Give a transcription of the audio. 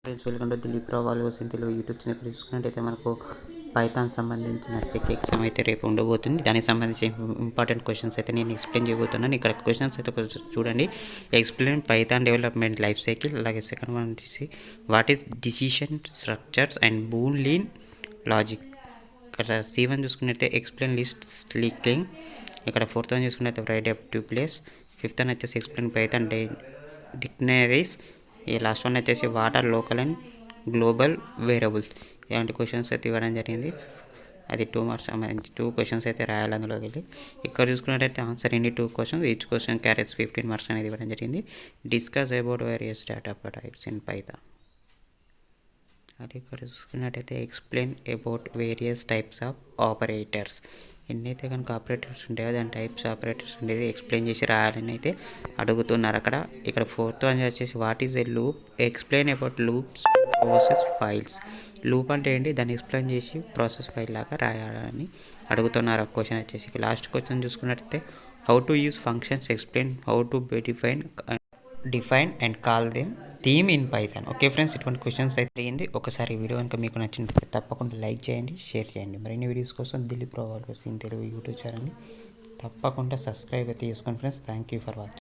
Friends, welcome to Dilip Rao values in Telugu YouTube channel. చూసుకున్నట్టయితే మనకు Python సంబంధించిన సెక్ ఎగ్జామ్ అయితే రేపు ఉండబోతుంది. దానికి సంబంధించి ఇంపార్టెంట్ క్వశ్చన్స్ అయితే నేను ఎక్స్ప్లెయిన్ చేయబోతున్నాను. ఇక్కడ క్వశ్చన్స్ అయితే కొంచెం చూడండి. Explain Python development life cycle. అలాగే సెకండ్ వన్ వచ్చేసి what is decision structures and Boolean logic. ఇక్కడ C1 చూసుకున్నట్లయితే ఎక్స్ప్లెయిన్ లిస్ట్ లీకింగ్. ఇక్కడ ఫోర్త్ వన్ చూసుకున్నట్లయితే right up to place. Fifth one వచ్చేసి ఎక్స్ప్లెయిన్ పైథాన్ డిక్షనరీస్. ఈ లాస్ట్ వన్ వచ్చేసి water local and global variables. ఇలాంటి questions అయితే ఇవ్వడం జరిగింది. అది 2 మార్క్స్ సంబంధించి 2 క్వశ్చన్స్ అయితే రాయాలి అందులో వెళ్ళి. ఇక్కడ చూసుకున్నట్టయితే ఆన్సర్ ఎన్ని 2 questions, each question carries 15 marks అనేది ఇవ్వడం జరిగింది. Discuss about various data types in Python. అది ఇక్కడ చూసుకున్నట్టయితే explain about various types of operators. ఎన్నైతే కనుక ఆపరేటర్స్ ఉంటాయో దాని టైప్స్ ఆపరేటర్స్ ఉండేది ఎక్స్ప్లెయిన్ చేసి రాయాలని అయితే అడుగుతున్నారు అక్కడ. ఇక్కడ ఫోర్త్ వన్ వచ్చేసి what is a loop. Explain about loops process files. Loop అంటే ఏంటి, దాన్ని ఎక్స్ప్లెయిన్ చేసి ప్రాసెస్ ఫైల్ లాగా రాయాలని అడుగుతున్నారు. ఆ క్వశ్చన్ వచ్చేసి లాస్ట్ క్వశ్చన్ చూసుకున్నట్టయితే how to use functions. Explain how to define and call them theme in Python. Okay friends, ఇటువంటి క్వశ్చన్స్ అయితే అయ్యింది. ఒకసారి వీడియో కనుక మీకు నచ్చినట్లయితే తప్పకుండా లైక్ చేయండి, షేర్ చేయండి. మరిన్ని వీడియోస్ కోసం దిలీప్ రావు వాల్యూస్ ఇన్ తెలుగు యూట్యూబ్ ఛానల్ని తప్పకుండా సబ్స్క్రైబ్ అయితే చేసుకోండి friends. Thank you for watching.